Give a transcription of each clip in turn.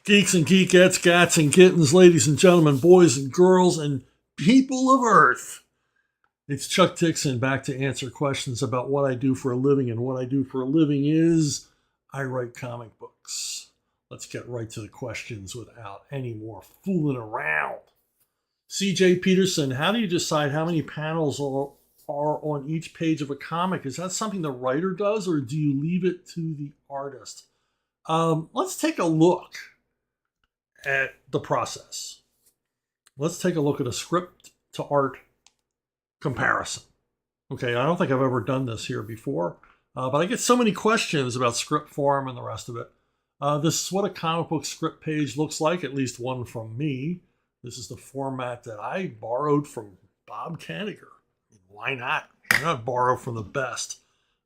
Geeks and geekettes, cats and kittens, ladies and gentlemen, boys and girls, and people of Earth. It's Chuck Dixon back to answer questions about what I do for a living. And what I do for a living is I write comic books. Let's get right to the questions without any more fooling around. CJ Peterson, how do you decide how many panels are on each page of a comic? Is that something the writer does, or do you leave it to the artist? Let's take a look at the process. Let's take a look at a script to art comparison. Okay, I don't think I've ever done this here before, but I get so many questions about script form and the rest of it. This is what a comic book script page looks like, at least one from me. This is the format that I borrowed from Bob Kanigher. Why not? Why not borrow from the best?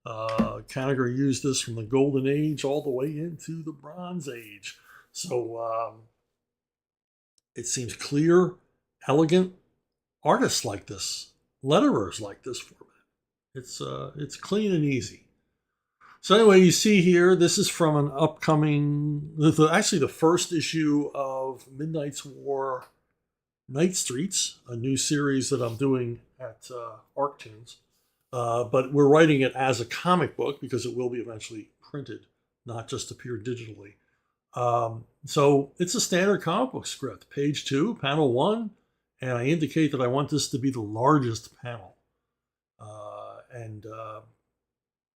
Kanigher used this from the Golden Age all the way into the Bronze Age. So it seems clear, elegant. Artists like this. Letterers like this format. It's clean and easy. So anyway, you see here, this is from an upcoming, actually the first issue of Midnight's War Night Streets, a new series that I'm doing at Arctunes. But we're writing it as a comic book because it will be eventually printed, not just appear digitally. So it's a standard comic book script. Page 2, panel 1, and I indicate that I want this to be the largest panel.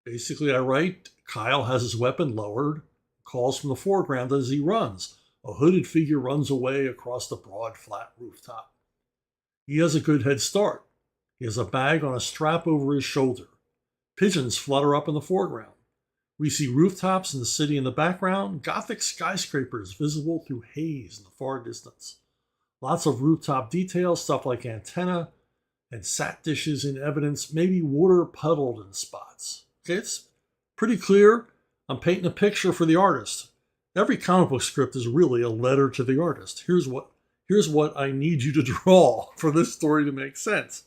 Basically I write, Kyle has his weapon lowered, calls from the foreground as he runs. A hooded figure runs away across the broad, flat rooftop. He has a good head start. He has a bag on a strap over his shoulder. Pigeons flutter up in the foreground. We see rooftops in the city in the background, Gothic skyscrapers visible through haze in the far distance. Lots of rooftop details, stuff like antenna and sat dishes in evidence, maybe water puddled in spots. Okay, it's pretty clear. I'm painting a picture for the artist. Every comic book script is really a letter to the artist. Here's what I need you to draw for this story to make sense.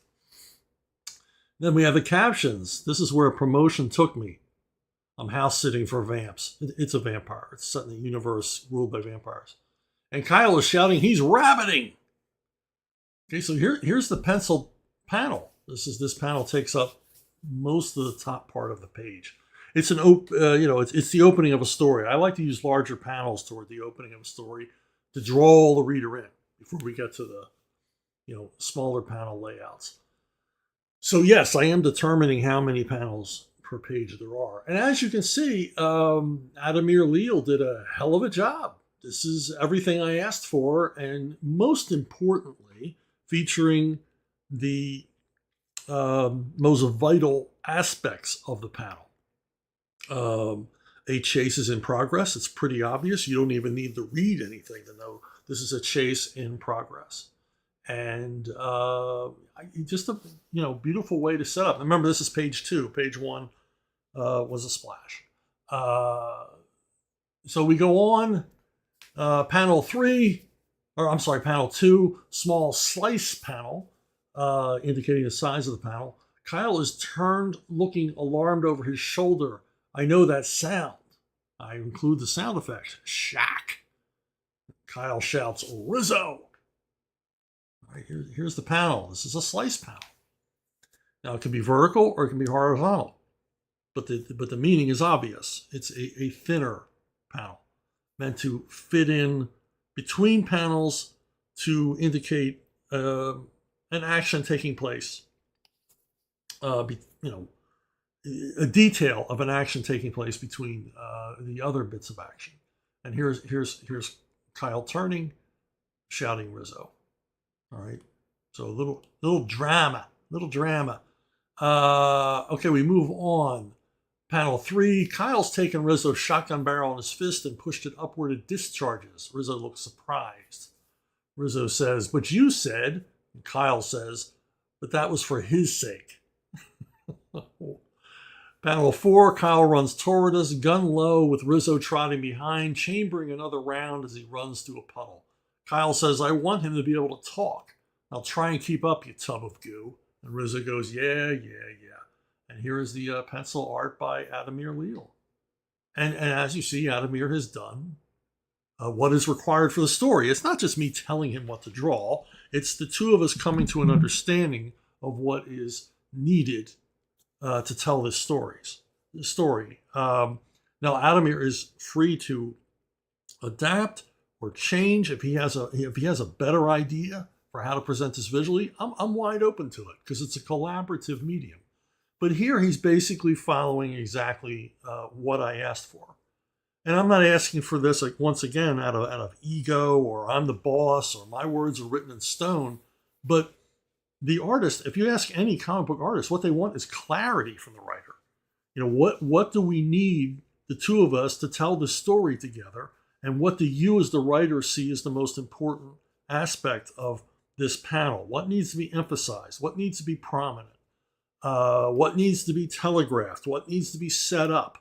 Then we have the captions. This is where a promotion took me. I'm house sitting for vamps. It's a vampire. It's set in the universe ruled by vampires. And Kyle is shouting, he's rabbiting. Okay, so here's the penciled panel. This panel takes up most of the top part of the page. It's it's the opening of a story. I like to use larger panels toward the opening of a story to draw the reader in before we get to the smaller panel layouts. So yes, I am determining how many panels per page there are. And as you can see, Adamir Leal did a hell of a job. This is everything I asked for, and most importantly, featuring the most vital aspects of the panel. A chase is in progress. It's pretty obvious. You don't even need to read anything to know this is a chase in progress. And just a beautiful way to set up. Remember, this is page 2. Page 1 was a splash. So we go on. Panel 2, small slice panel, indicating the size of the panel. Kyle is turned, looking alarmed over his shoulder. I know that sound. I include the sound effect. Shack. Kyle shouts, Rizzo. All right, here's the panel. This is a slice panel. Now, it can be vertical or it can be horizontal, but the meaning is obvious. It's a thinner panel meant to fit in between panels to indicate an action taking place. A detail of an action taking place between the other bits of action. And here's Kyle turning, shouting Rizzo. All right, so a little drama. Okay, we move on. Panel 3, Kyle's taken Rizzo's shotgun barrel in his fist and pushed it upward at discharges. Rizzo looks surprised. Rizzo says, but you said, and Kyle says, but that was for his sake. Panel 4, Kyle runs toward us, gun low, with Rizzo trotting behind, chambering another round as he runs through a puddle. Kyle says, I want him to be able to talk. I'll try and keep up, you tub of goo. And Rizzo goes, yeah. And here is the pencil art by Adamir Leal. And as you see, Adamir has done what is required for the story. It's not just me telling him what to draw. It's the two of us coming to an understanding of what is needed to tell this story. Now, Adamir is free to adapt or change if he has a better idea for how to present this visually. I'm wide open to it because it's a collaborative medium. But here he's basically following exactly what I asked for. And I'm not asking for this, like, once again, out of ego, or I'm the boss, or my words are written in stone. But the artist, if you ask any comic book artist, what they want is clarity from the writer. You know, what do we need, the two of us, to tell the story together? And what do you as the writer see as the most important aspect of this panel? What needs to be emphasized? What needs to be prominent? What needs to be telegraphed? What needs to be set up?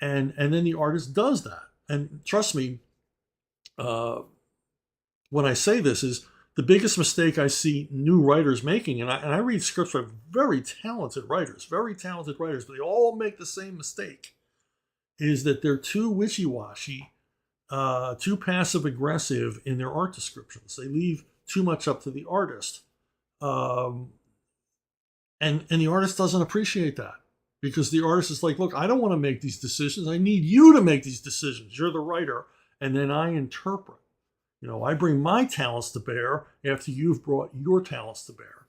And then the artist does that. And trust me, when I say this, is the biggest mistake I see new writers making, and I read scripts by very talented writers, but they all make the same mistake, is that they're too wishy-washy, too passive-aggressive in their art descriptions. They leave too much up to the artist. And the artist doesn't appreciate that. Because the artist is like, look, I don't want to make these decisions. I need you to make these decisions. You're the writer. And then I interpret. You know, I bring my talents to bear after you've brought your talents to bear.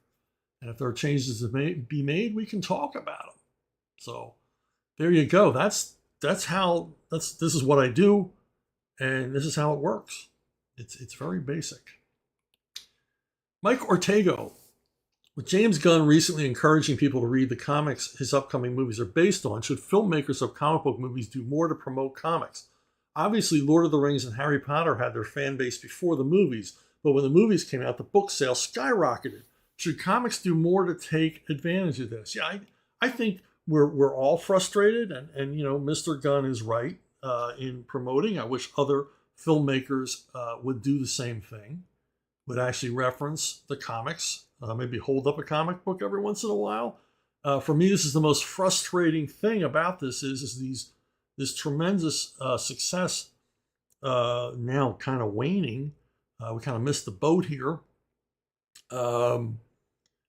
And if there are changes to be made, we can talk about them. So there you go. This is what I do. And this is how it works. It's very basic. Mike Ortego. With James Gunn recently encouraging people to read the comics his upcoming movies are based on, should filmmakers of comic book movies do more to promote comics? Obviously, Lord of the Rings and Harry Potter had their fan base before the movies, but when the movies came out, the book sales skyrocketed. Should comics do more to take advantage of this? Yeah, I think we're all frustrated, and you know, Mr. Gunn is right in promoting. I wish other filmmakers would do the same thing, would actually reference the comics. Maybe hold up a comic book every once in a while. For me, this is the most frustrating thing about this is this tremendous success now kind of waning. We kind of missed the boat here.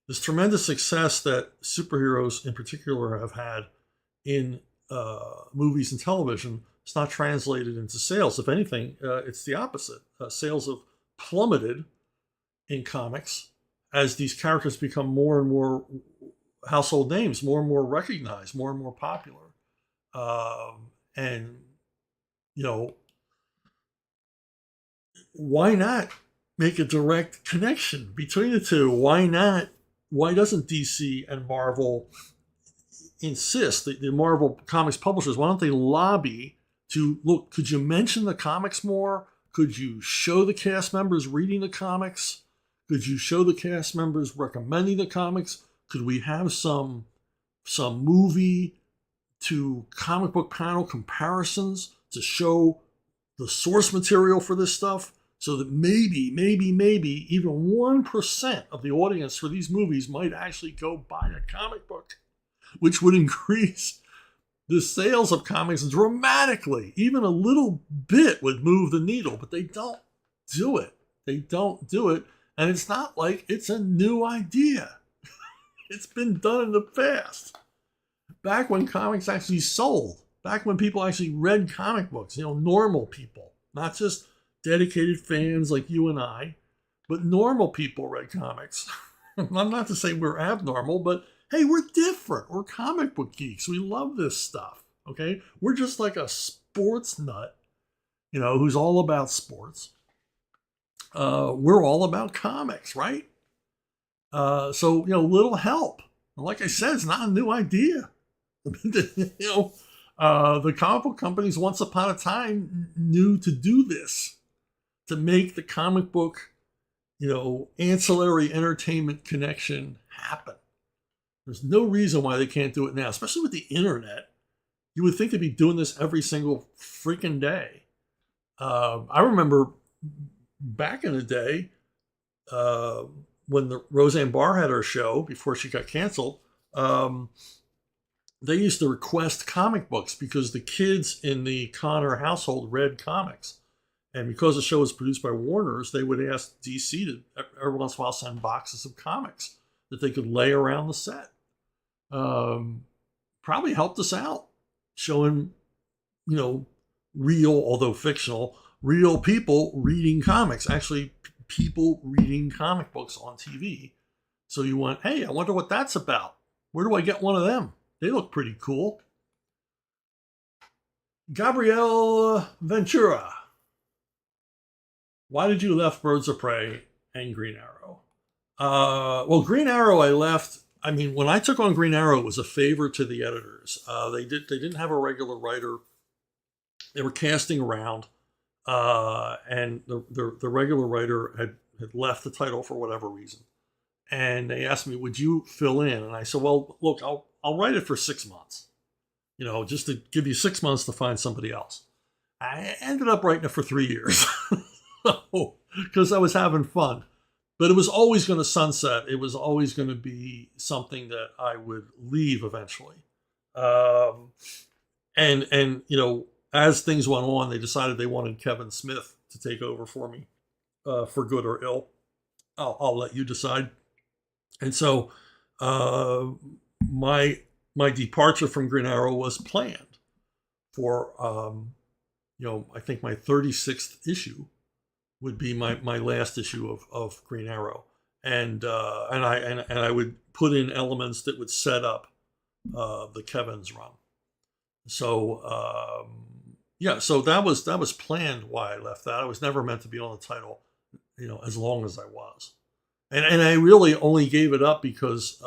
This tremendous success that superheroes in particular have had in movies and television, it's not translated into sales. If anything, it's the opposite. Sales have plummeted in comics as these characters become more and more household names, more and more recognized, more and more popular. And, you know, why not make a direct connection between the two? Why not? Why doesn't DC and Marvel insist, the Marvel Comics publishers, why don't they lobby to, look, could you mention the comics more? Could you show the cast members reading the comics? Could you show the cast members recommending the comics? Could we have some movie to comic book panel comparisons to show the source material for this stuff, so that maybe even 1% of the audience for these movies might actually go buy a comic book, which would increase the sales of comics dramatically. Even a little bit would move the needle, but they don't do it. And it's not like it's a new idea. It's been done in the past. Back when comics actually sold, back when people actually read comic books, you know, normal people, not just dedicated fans like you and I, but normal people read comics. I'm not to say we're abnormal, but hey, we're different. We're comic book geeks. We love this stuff, okay? We're just like a sports nut, you know, who's all about sports. We're all about comics, right? So, you know, little help. Like I said, it's not a new idea. You know, the comic book companies once upon a time knew to do this, to make the comic book, you know, ancillary entertainment connection happen. There's no reason why they can't do it now, especially with the internet. You would think they'd be doing this every single freaking day. I remember back in the day, when the Roseanne Barr had her show before she got canceled, they used to request comic books because the kids in the Connor household read comics. And because the show was produced by Warner's, they would ask DC to every once in a while send boxes of comics that they could lay around the set. Probably helped us out, showing, real, although fictional, real people reading comics. Actually, people reading comic books on TV. So you went, hey, I wonder what that's about. Where do I get one of them? They look pretty cool. Gabrielle Ventura. Why did you left Birds of Prey and Green Arrow? Well, Green Arrow I left. I mean, when I took on Green Arrow, it was a favor to the editors. They didn't have a regular writer. They were casting around, and the regular writer had left the title for whatever reason. And they asked me, would you fill in? And I said, well, look, I'll write it for 6 months, just to give you 6 months to find somebody else. I ended up writing it for 3 years because I was having fun. But it was always going to sunset. It was always going to be something that I would leave eventually. And as things went on, they decided they wanted Kevin Smith to take over for me, for good or ill. I'll let you decide. And so my departure from Green Arrow was planned for, I think my 36th issue would be my last issue of Green Arrow, and I would put in elements that would set up the Kevin's run. So so that was planned why I left that. I was never meant to be on the title, as long as I was, and I really only gave it up because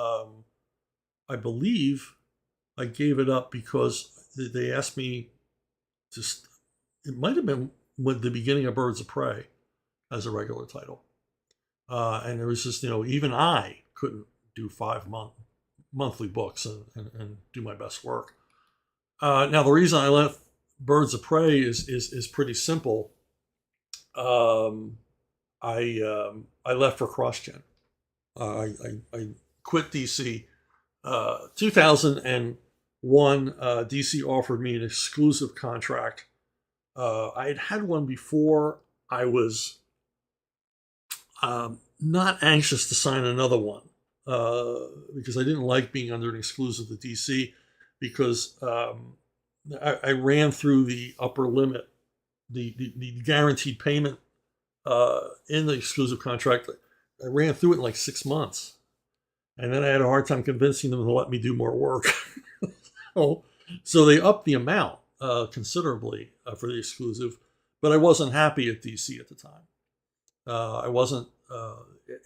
I believe I gave it up because they asked me to. It might have been with the beginning of Birds of Prey as a regular title. And there was just, even I couldn't do 5 monthly books and do my best work. Now, the reason I left Birds of Prey is pretty simple. I left for CrossGen. I quit DC. 2001, DC offered me an exclusive contract. I had one before. I was not anxious to sign another one because I didn't like being under an exclusive to DC because I ran through the upper limit, the guaranteed payment in the exclusive contract. I ran through it in like 6 months. And then I had a hard time convincing them to let me do more work. So they upped the amount considerably for the exclusive, but I wasn't happy at DC at the time. I wasn't,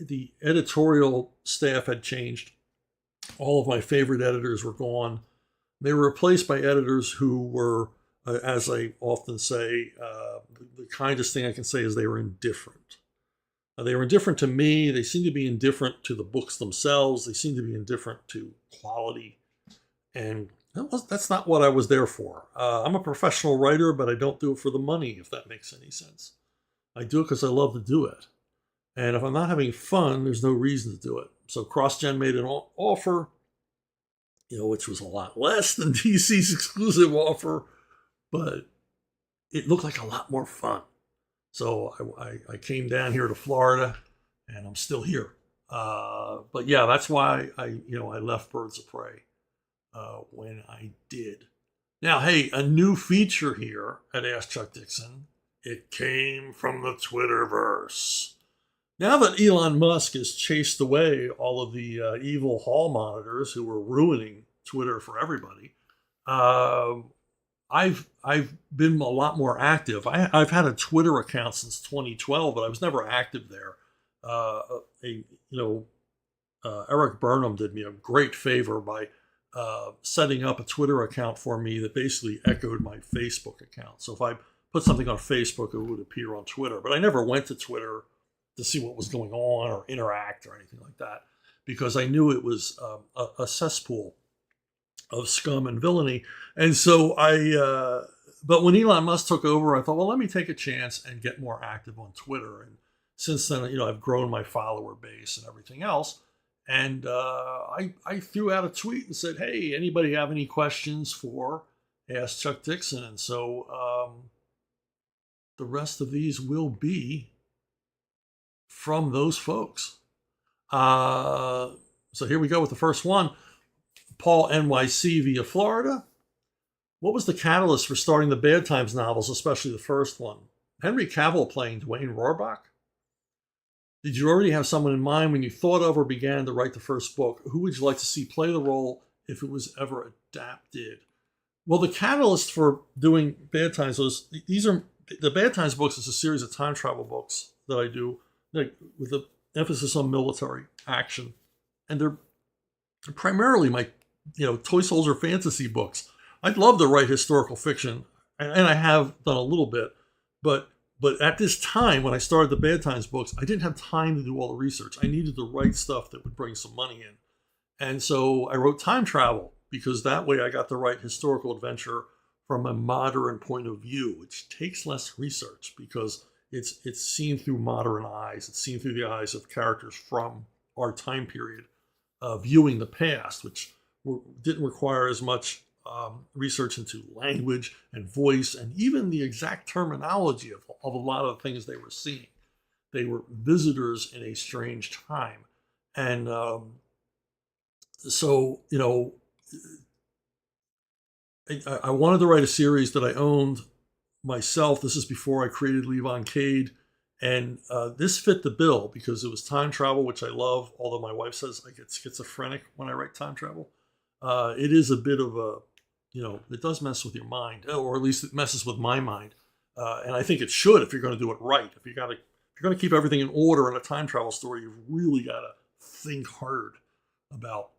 the editorial staff had changed. All of my favorite editors were gone. They were replaced by editors who were, as I often say, the kindest thing I can say is they were indifferent. They were indifferent to me. They seemed to be indifferent to the books themselves. They seemed to be indifferent to quality. And that's not what I was there for. I'm a professional writer, but I don't do it for the money, if that makes any sense. I do it because I love to do it. And if I'm not having fun, there's no reason to do it. So CrossGen made an offer, which was a lot less than DC's exclusive offer, but it looked like a lot more fun. So I came down here to Florida, and I'm still here. But yeah, that's why I left Birds of Prey when I did. Now, hey, a new feature here at Ask Chuck Dixon. It came from the Twitterverse. Now that Elon Musk has chased away all of the evil hall monitors who were ruining Twitter for everybody, I've been a lot more active. I've had a Twitter account since 2012, but I was never active there. Eric Burnham did me a great favor by setting up a Twitter account for me that basically echoed my Facebook account. So if I put something on Facebook, it would appear on Twitter. But I never went to Twitter to see what was going on or interact or anything like that because I knew it was a cesspool of scum and villainy. And so but when Elon Musk took over, I thought, well, let me take a chance and get more active on Twitter. And since then, I've grown my follower base and everything else. And I threw out a tweet and said, hey, anybody have any questions for Ask Chuck Dixon? And so the rest of these will be from those folks. So here we go with the first one. Paul NYC via Florida. What was the catalyst for starting the Bad Times novels, especially the first one? Henry Cavill playing Dwayne Rohrbach? Did you already have someone in mind when you thought of or began to write the first book? Who would you like to see play the role if it was ever adapted? Well, the catalyst for doing Bad Times was, the Bad Times books is a series of time travel books that I do, like, with an emphasis on military action. And they're primarily my, toy soldier fantasy books. I'd love to write historical fiction, and I have done a little bit, but at this time, when I started the Bad Times books, I didn't have time to do all the research. I needed to write stuff that would bring some money in. And so I wrote time travel, because that way I got to write historical adventure from a modern point of view, which takes less research because it's seen through modern eyes. It's seen through the eyes of characters from our time period, viewing the past, which didn't require as much research into language and voice and even the exact terminology of a lot of the things they were seeing. They were visitors in a strange time. And so, I wanted to write a series that I owned myself. This is before I created Levon Cade. And this fit the bill because it was time travel, which I love, although my wife says I get schizophrenic when I write time travel. It is a bit of a, it does mess with your mind, or at least it messes with my mind. And I think it should if you're going to do it right. If you're going to keep everything in order in a time travel story, you've really got to think hard about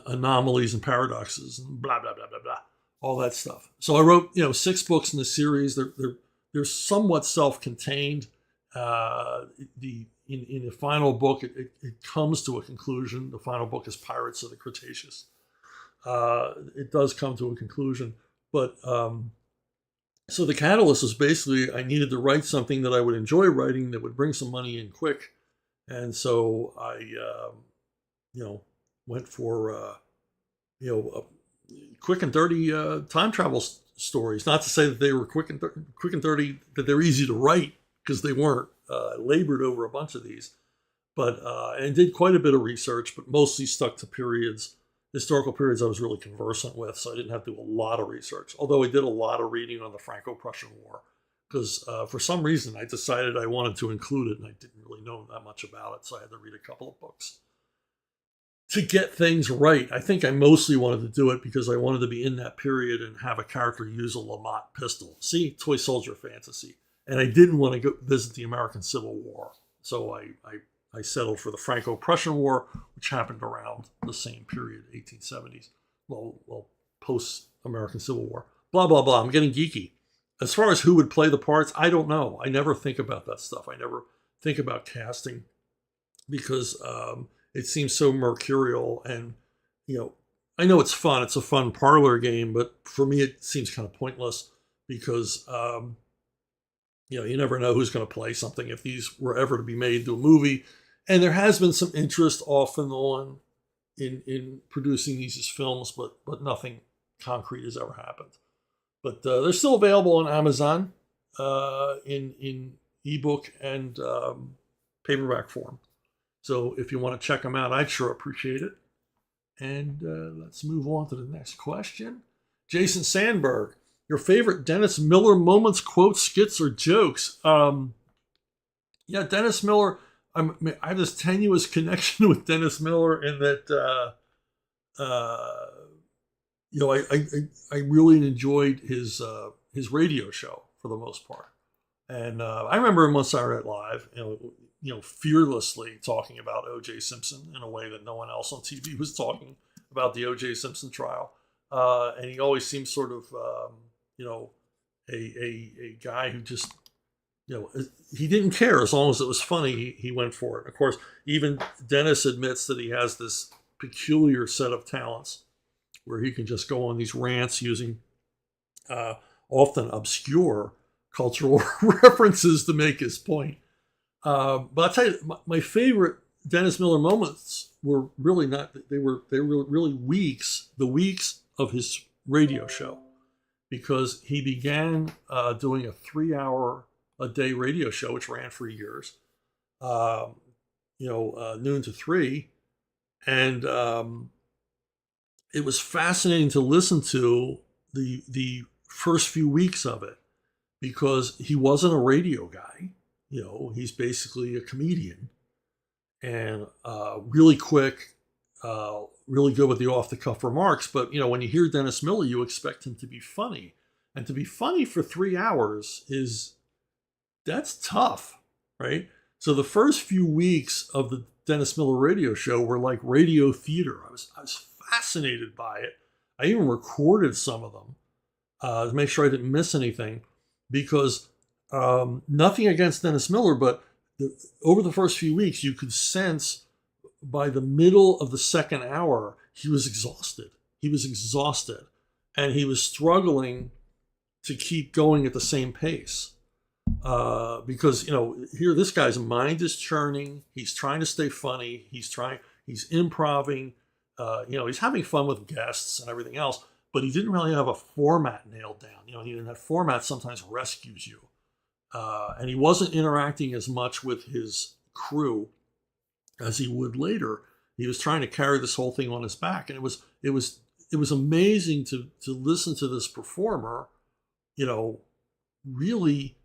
anomalies and paradoxes and blah, blah, blah, blah, blah, all that stuff. So I wrote, 6 books in the series. They're somewhat self-contained. In the final book, it comes to a conclusion. The final book is Pirates of the Cretaceous. It does come to a conclusion. But so the catalyst was basically I needed to write something that I would enjoy writing that would bring some money in quick. And so I, went for, quick and dirty time travel stories. Not to say that they were quick and dirty, that they're easy to write, because they weren't. I labored over a bunch of these, but and did quite a bit of research, but mostly stuck to historical periods I was really conversant with, so I didn't have to do a lot of research. Although I did a lot of reading on the Franco-Prussian War, because for some reason I decided I wanted to include it, and I didn't really know that much about it, so I had to read a couple of books to get things right. I think I mostly wanted to do it because I wanted to be in that period and have a character use a Lamont pistol. See, toy soldier fantasy. And I didn't want to go visit the American Civil War. So I settled for the Franco-Prussian War, which happened around the same period, 1870s. Well, post-American Civil War. Blah, blah, blah. I'm getting geeky. As far as who would play the parts, I don't know. I never think about that stuff. I never think about casting because it seems so mercurial. And, I know it's fun. It's a fun parlor game, but for me, it seems kind of pointless because, you never know who's going to play something if these were ever to be made into a movie. And there has been some interest off and on in producing these as films, but nothing concrete has ever happened. But they're still available on Amazon in ebook and paperback form. So if you want to check them out, I'd sure appreciate it. And let's move on to the next question. Jason Sandberg, your favorite Dennis Miller moments, quotes, skits, or jokes? Yeah, Dennis Miller. I have this tenuous connection with Dennis Miller in that, I really enjoyed his radio show for the most part. And I remember him on Saturday Night Live, fearlessly talking about O.J. Simpson in a way that no one else on TV was talking about the O.J. Simpson trial. And he always seemed sort of, a guy who just, he didn't care as long as it was funny. He went for it. Of course, even Dennis admits that he has this peculiar set of talents where he can just go on these rants using often obscure cultural references to make his point. But I'll tell you, my favorite Dennis Miller moments were really not, they were really the weeks of his radio show. because he began doing a 3 hour a day radio show, which ran for years, noon to three. And it was fascinating to listen to the first few weeks of it, because he wasn't a radio guy. He's basically a comedian, and really quick, really good with the off the cuff remarks. But when you hear Dennis Miller, you expect him to be funny, and to be funny for 3 hours that's tough, right? So the first few weeks of the Dennis Miller radio show were like radio theater. I was fascinated by it. I even recorded some of them to make sure I didn't miss anything, because nothing against Dennis Miller, but over the first few weeks, you could sense by the middle of the second hour, he was exhausted. And he was struggling to keep going at the same pace. Because, here this guy's mind is churning. He's trying to stay funny. He's improving. He's having fun with guests and everything else, but he didn't really have a format nailed down. And that format sometimes rescues you. And he wasn't interacting as much with his crew as he would later. He was trying to carry this whole thing on his back. And it was amazing to listen to this performer, really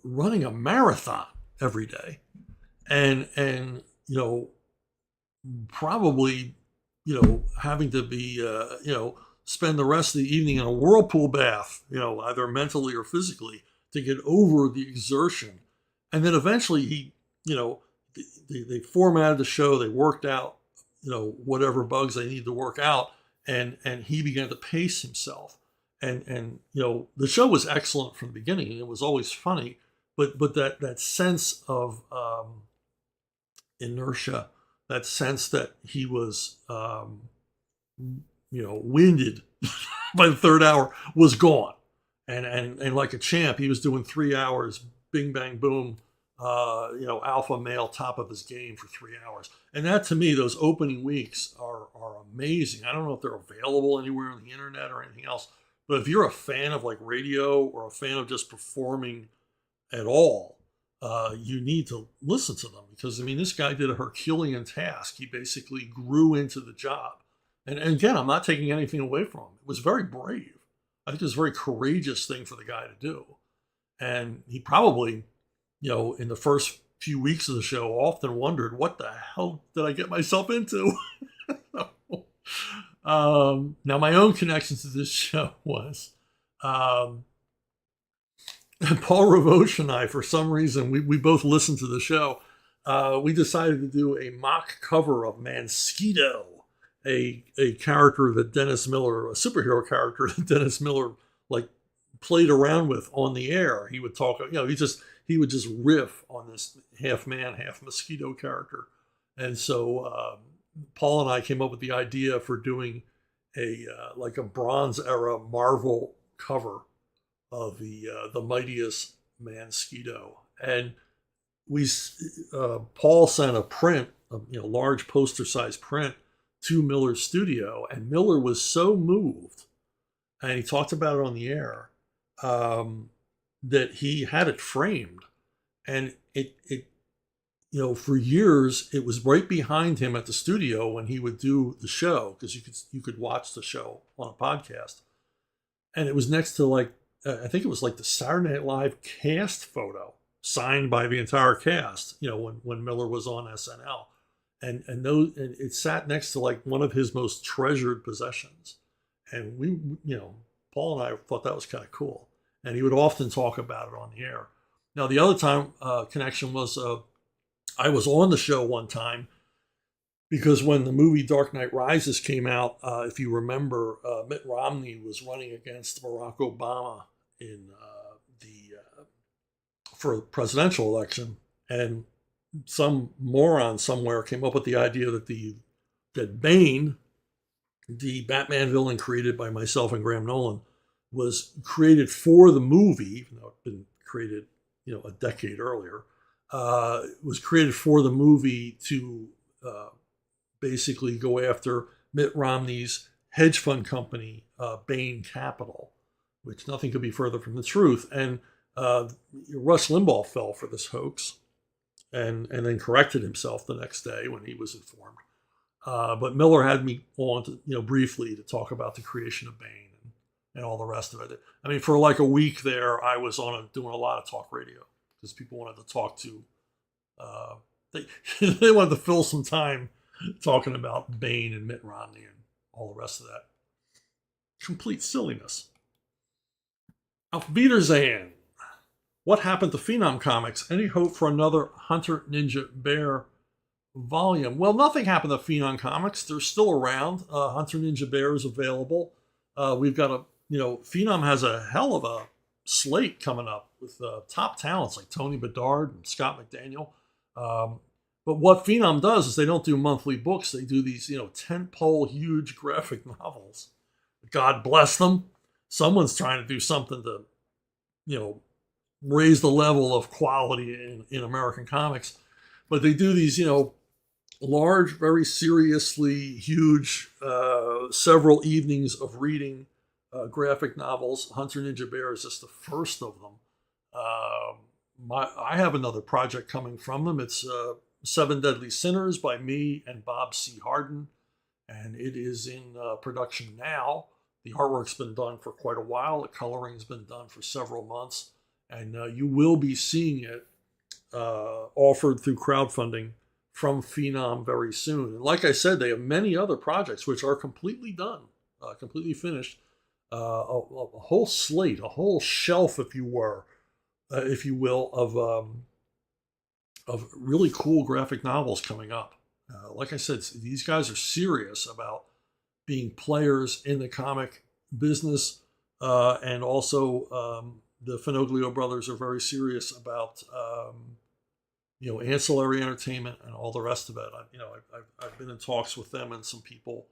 running a marathon every day, and probably having to be spend the rest of the evening in a whirlpool bath, either mentally or physically, to get over the exertion. And then eventually they formatted the show, they worked out whatever bugs they needed to work out, and he began to pace himself. And the show was excellent from the beginning, and it was always funny, but that sense of inertia, that sense that he was winded by the third hour was gone. And like a champ, he was doing 3 hours, bing bang boom, alpha male, top of his game for 3 hours. And that, to me, those opening weeks are amazing. I don't know if they're available anywhere on the internet or anything else. But if you're a fan of like radio, or a fan of just performing at all, you need to listen to them, because this guy did a Herculean task. He basically grew into the job. And again, I'm not taking anything away from him. It was very brave. I think it was a very courageous thing for the guy to do. And he probably, in the first few weeks of the show, often wondered, what the hell did I get myself into? Now, my own connection to this show was Paul Ravoche and I, for some reason, we both listened to the show. We decided to do a mock cover of Mansquito, a character that Dennis Miller, a superhero character that Dennis Miller played around with on the air. He would talk, he would just riff on this half man, half mosquito character. And so Paul and I came up with the idea for doing a Bronze Era Marvel cover of the mightiest Mansquito. And Paul sent a print, large poster size print, to Miller's studio, and Miller was so moved, and he talked about it on the air, that he had it framed, and it for years it was right behind him at the studio when he would do the show, because you could watch the show on a podcast, and it was next to I think it was the Saturday Night Live cast photo signed by the entire cast, when Miller was on SNL. And it sat next to one of his most treasured possessions. And we, Paul and I thought that was kind of cool. And he would often talk about it on the air. Now, the other time connection was I was on the show one time, because when the movie Dark Knight Rises came out, if you remember, Mitt Romney was running against Barack Obama in for a presidential election. And some moron somewhere came up with the idea that Bane, the Batman villain created by myself and Graham Nolan, was created for the movie, even though it had been created, a decade earlier, was created for the movie to basically go after Mitt Romney's hedge fund company, Bain Capital. which nothing could be further from the truth. And Rush Limbaugh fell for this hoax and then corrected himself the next day when he was informed. But Miller had me on to, briefly to talk about the creation of Bane and all the rest of it. I mean, for like a week there, I was doing a lot of talk radio because people wanted to talk to, they wanted to fill some time talking about Bane and Mitt Romney and all the rest of that. Complete silliness. Auf Wiedersehen. What happened to Phenom Comics? Any hope for another Hunter Ninja Bear volume? Well, nothing happened to Phenom Comics. They're still around. Hunter Ninja Bear is available. We've got Phenom has a hell of a slate coming up with top talents like Tony Bedard and Scott McDaniel. But what Phenom does is they don't do monthly books. They do these, tent-pole, huge graphic novels. God bless them. Someone's trying to do something to, raise the level of quality in American comics. But they do these, large, very seriously huge, several evenings of reading graphic novels. Hunter Ninja Bear is just the first of them. I have another project coming from them. It's Seven Deadly Sinners by me and Bob C. Harden, and it is in production now. The artwork's been done for quite a while. The coloring's been done for several months, and you will be seeing it offered through crowdfunding from Phenom very soon. And like I said, they have many other projects which are completely done, completely finished. A whole slate, a whole shelf, if you will, of really cool graphic novels coming up. Like I said, these guys are serious about being players in the comic business, and also the Finoglio brothers are very serious about ancillary entertainment and all the rest of it. I've been in talks with them and some people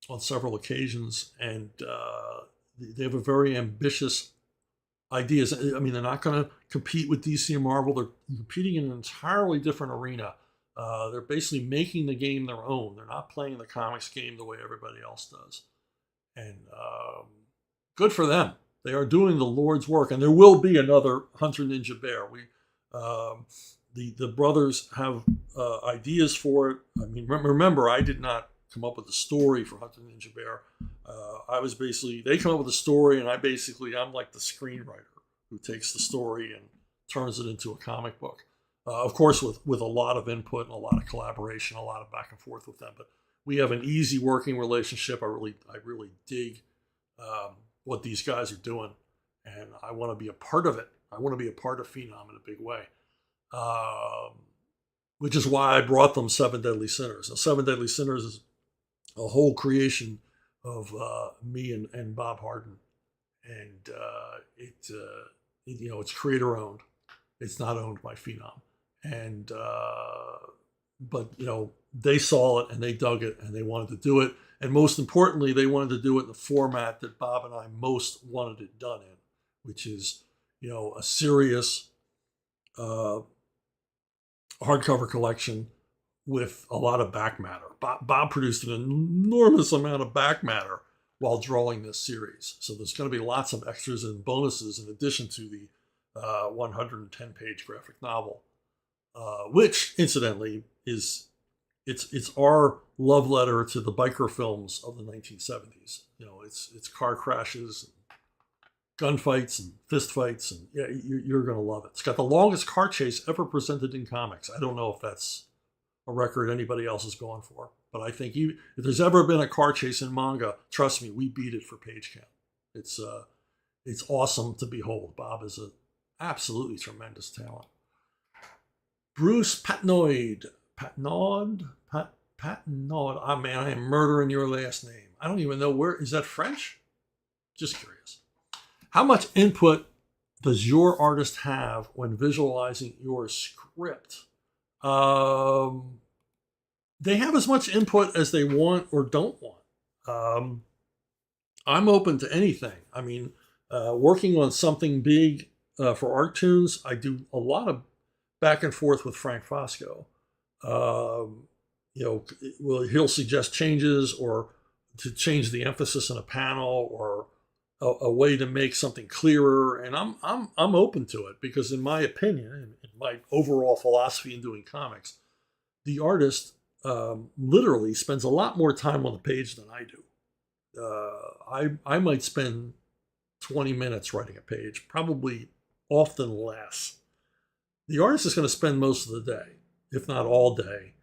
on several occasions, and they have a very ambitious ideas. I mean, they're not going to compete with DC and Marvel. They're competing in an entirely different arena. They're basically making the game their own. They're not playing the comics game the way everybody else does. And good for them. They are doing the Lord's work. And there will be another Hunter Ninja Bear. The brothers have ideas for it. I mean, remember, I did not come up with the story for Hunter Ninja Bear. They come up with the story, and I'm like the screenwriter who takes the story and turns it into a comic book. Of course, with a lot of input and a lot of collaboration, a lot of back and forth with them. But we have an easy working relationship. I really dig what these guys are doing, and I want to be a part of it. I want to be a part of Phenom in a big way, which is why I brought them Seven Deadly Sinners. Now, Seven Deadly Sinners is a whole creation of me and Bob Harden, and it's creator owned. It's not owned by Phenom, and but they saw it and they dug it and they wanted to do it, and most importantly, they wanted to do it in the format that Bob and I most wanted it done in, which is a serious hardcover collection with a lot of back matter. Bob produced an enormous amount of back matter while drawing this series. So there's going to be lots of extras and bonuses in addition to the 110-page graphic novel, which, incidentally, it's our love letter to the biker films of the 1970s. It's car crashes, and gunfights, and fistfights, and yeah, you're going to love it. It's got the longest car chase ever presented in comics. I don't know if that's a record anybody else is going for, but I think if there's ever been a car chase in manga, trust me, we beat it for page count. It's awesome to behold. Bob is an absolutely tremendous talent. Bruce Patnoid. Oh man, I am murdering your last name. I don't even know is that French? Just curious. How much input does your artist have when visualizing your script? They have as much input as they want or don't want. I'm open to anything. I mean, working on something big for Art Tunes, I do a lot of back and forth with Frank Fosco. He'll suggest changes, or to change the emphasis in a panel or a way to make something clearer. And I'm open to it because, in my opinion, and in my overall philosophy in doing comics, the artist literally spends a lot more time on the page than I do. I might spend 20 minutes writing a page, probably often less. The artist is going to spend most of the day, if not all day,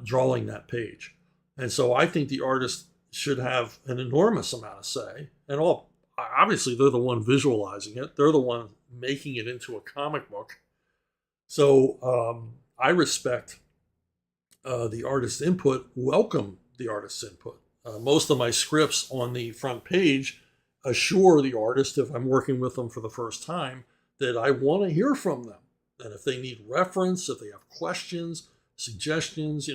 drawing that page. And so I think the artist should have an enormous amount of say. And obviously, they're the one visualizing it. They're the one making it into a comic book. So I respect the artist's input, welcome the artist's input. Most of my scripts on the front page assure the artist, if I'm working with them for the first time, that I want to hear from them. And if they need reference, if they have questions, suggestions,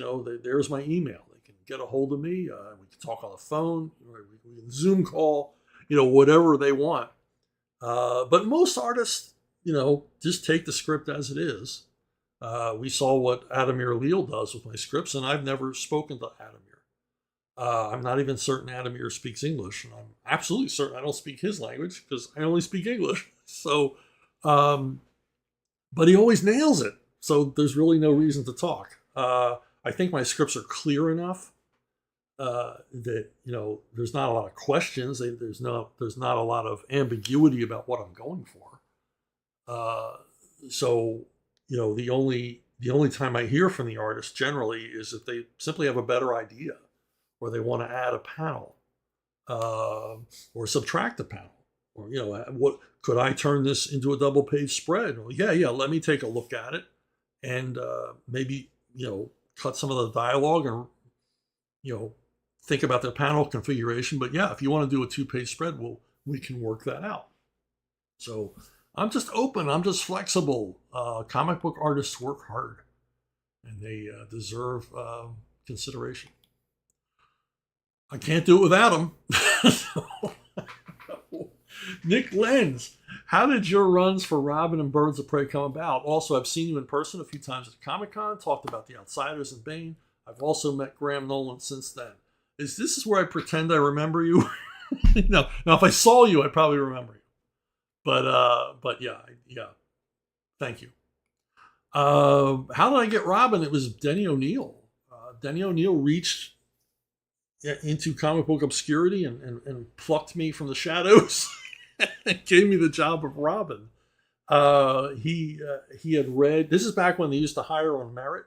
there's my email. They can get a hold of me. We can talk on the phone, we can Zoom call, whatever they want. But most artists, just take the script as it is. We saw what Adamir Leal does with my scripts, and I've never spoken to Adamir. I'm not even certain Adamir speaks English, and I'm absolutely certain I don't speak his language because I only speak English. So, but he always nails it. So there's really no reason to talk. I think my scripts are clear enough that there's not a lot of questions. There's not a lot of ambiguity about what I'm going for. So the only time I hear from the artist generally is if they simply have a better idea, or they want to add a panel, or subtract a panel, or what could I turn this into a double page spread? Well, yeah, let me take a look at it, and maybe cut some of the dialogue and think about the panel configuration. But yeah, if you want to do a 2-page spread, we can work that out. So I'm just open. I'm just flexible. Comic book artists work hard, and they deserve consideration. I can't do it without them. Nick Lenz, how did your runs for Robin and Birds of Prey come about? Also, I've seen you in person a few times at Comic-Con, talked about The Outsiders and Bane. I've also met Graham Nolan since then. This is where I pretend I remember you? No. Now, if I saw you, I'd probably remember you. But yeah. Thank you. How did I get Robin? It was Denny O'Neil. Denny O'Neil reached into comic book obscurity and plucked me from the shadows and gave me the job of Robin. He had read, this is back when they used to hire on merit.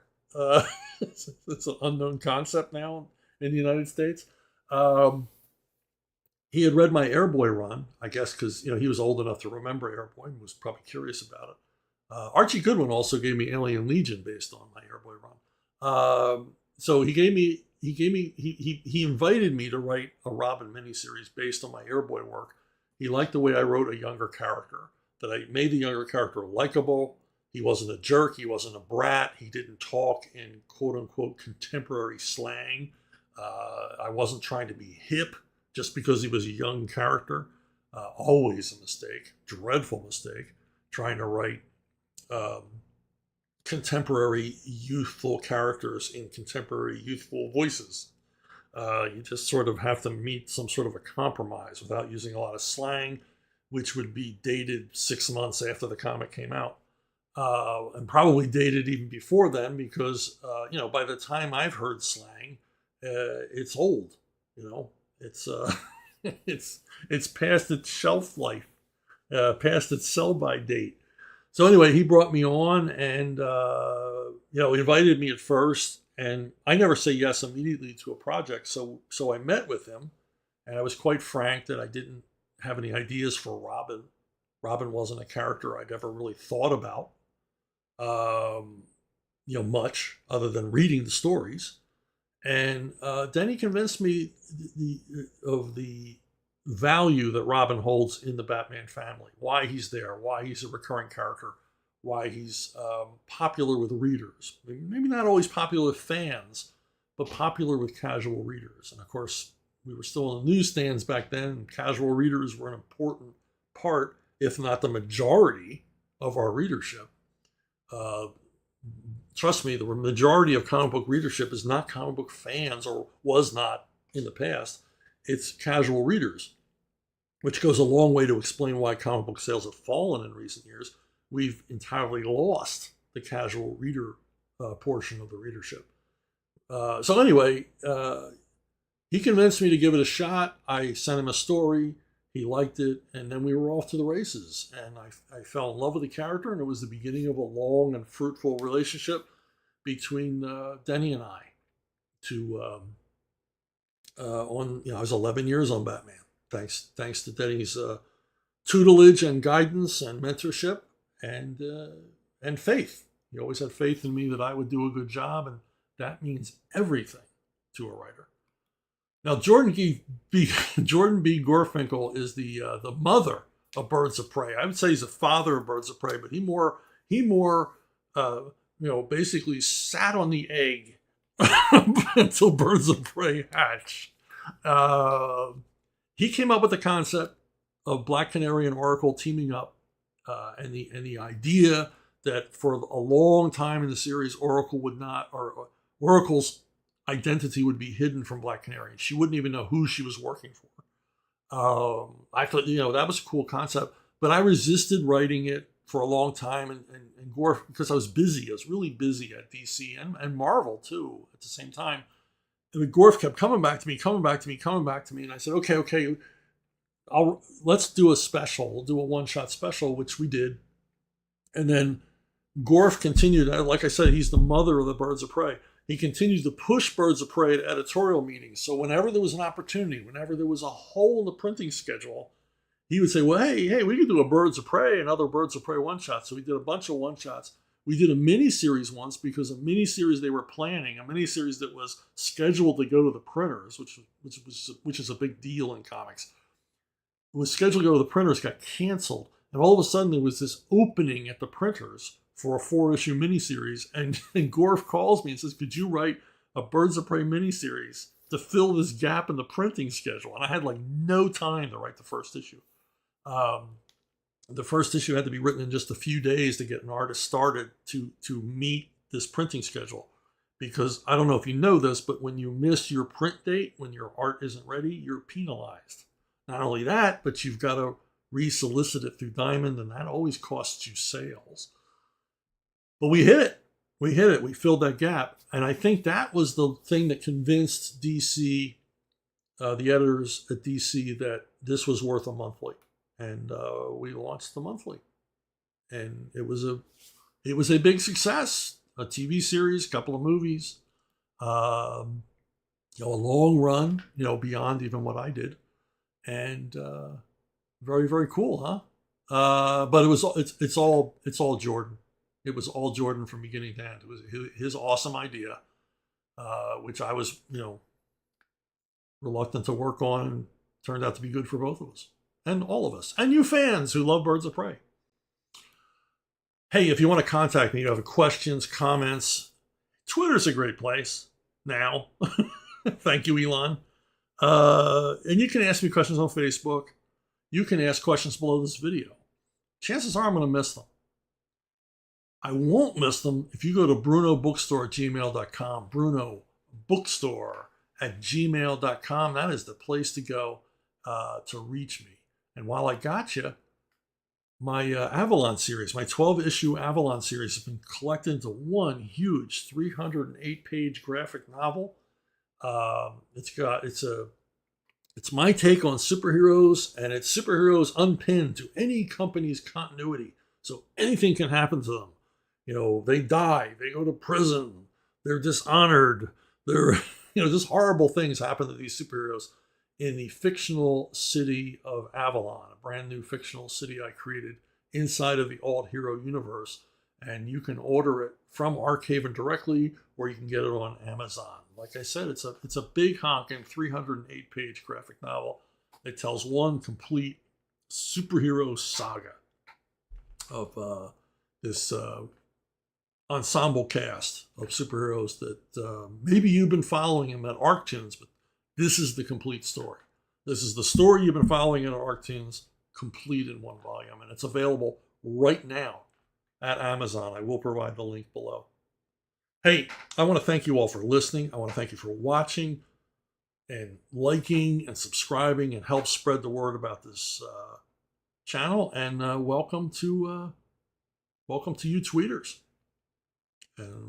It's an unknown concept now in the United States. He had read my Airboy run, I guess, because he was old enough to remember Airboy and was probably curious about it. Archie Goodwin also gave me Alien Legion based on my Airboy run. So he invited me to write a Robin miniseries based on my Airboy work. He liked the way I wrote a younger character, that I made the younger character likable. He wasn't a jerk. He wasn't a brat. He didn't talk in quote unquote contemporary slang. I wasn't trying to be hip just because he was a young character. Always a mistake, dreadful mistake, trying to write contemporary youthful characters in contemporary youthful voices. You just sort of have to meet some sort of a compromise without using a lot of slang, which would be dated 6 months after the comic came out. And probably dated even before then because, by the time I've heard slang, it's old, it's it's past its shelf life, past its sell-by date. So anyway, he brought me on and, he invited me at first, and I never say yes immediately to a project. So I met with him, and I was quite frank that I didn't have any ideas for Robin. Robin wasn't a character I'd ever really thought about, much other than reading the stories. And Denny convinced me of the value that Robin holds in the Batman family, why he's there, why he's a recurring character, why he's popular with readers. Maybe not always popular with fans, but popular with casual readers. And of course, we were still in the newsstands back then, and casual readers were an important part, if not the majority, of our readership. Trust me, the majority of comic book readership is not comic book fans, or was not in the past. It's casual readers, which goes a long way to explain why comic book sales have fallen in recent years. We've entirely lost the casual reader portion of the readership. So anyway, he convinced me to give it a shot. I sent him a story. He liked it, and then we were off to the races. And I fell in love with the character, and it was the beginning of a long and fruitful relationship between Denny and I. I was 11 years on Batman, thanks to Denny's tutelage and guidance and mentorship and faith. He always had faith in me that I would do a good job, and that means everything to a writer. Now, Jordan B. Gorfinkel is the mother of Birds of Prey. I would say he's the father of Birds of Prey, but he more basically sat on the egg until Birds of Prey hatched. He came up with the concept of Black Canary and Oracle teaming up, and the idea that for a long time in the series, Oracle's identity would be hidden from Black Canary. She wouldn't even know who she was working for. I thought, that was a cool concept, but I resisted writing it for a long time, and Gorf, because I was busy. I was really busy at DC and Marvel too at the same time. And Gorf kept coming back to me, and I said, okay, let's do a special. We'll do a one-shot special, which we did. And then Gorf continued, like I said, he's the mother of the Birds of Prey. He continued to push Birds of Prey at editorial meetings. So whenever there was an opportunity, whenever there was a hole in the printing schedule, he would say, well, hey, we could do a Birds of Prey and other Birds of Prey one-shots. So we did a bunch of one-shots. We did a mini-series once because a mini-series they were planning, a mini-series that was scheduled to go to the printers, which is a big deal in comics. It was scheduled to go to the printers, got canceled. And all of a sudden there was this opening at the printers for a 4-issue miniseries, and Gorf calls me and says, could you write a Birds of Prey miniseries to fill this gap in the printing schedule? And I had no time to write the first issue. The first issue had to be written in just a few days to get an artist started to meet this printing schedule. Because I don't know if you know this, but when you miss your print date, when your art isn't ready, you're penalized. Not only that, but you've got to re-solicit it through Diamond, and that always costs you sales. But we hit it. We filled that gap. And I think that was the thing that convinced DC, the editors at DC, that this was worth a monthly. And we launched the monthly. And it was a big success. A TV series, a couple of movies, a long run, beyond even what I did. And very, very cool, huh? But it's all Jordan. It was all Jordan from beginning to end. It was his awesome idea, which I was, reluctant to work on, and turned out to be good for both of us and all of us and you fans who love Birds of Prey. Hey, if you want to contact me, you have questions, comments, Twitter's a great place now. Thank you, Elon. And you can ask me questions on Facebook. You can ask questions below this video. Chances are I'm going to miss them. I won't miss them if you go to brunobookstore@gmail.com. Bruno Bookstore@gmail.com. That is the place to go to reach me. And while I got you, my Avalon series, my 12-issue Avalon series, has been collected into one huge 308-page graphic novel. It's my take on superheroes, and it's superheroes unpinned to any company's continuity. So anything can happen to them. They die, they go to prison, they're dishonored, just horrible things happen to these superheroes in the fictional city of Avalon, a brand new fictional city I created inside of the Alt Hero universe. And you can order it from Archaven directly, or you can get it on Amazon. Like I said, it's a big honking 308-page graphic novel that tells one complete superhero saga of this ensemble cast of superheroes that maybe you've been following them at ArcTunes, but this is the complete story. This is the story you've been following at ArcTunes, complete in one volume, and it's available right now at Amazon. I will provide the link below. Hey, I want to thank you all for listening. I want to thank you for watching. and liking and subscribing and help spread the word about this channel. And welcome to you tweeters. And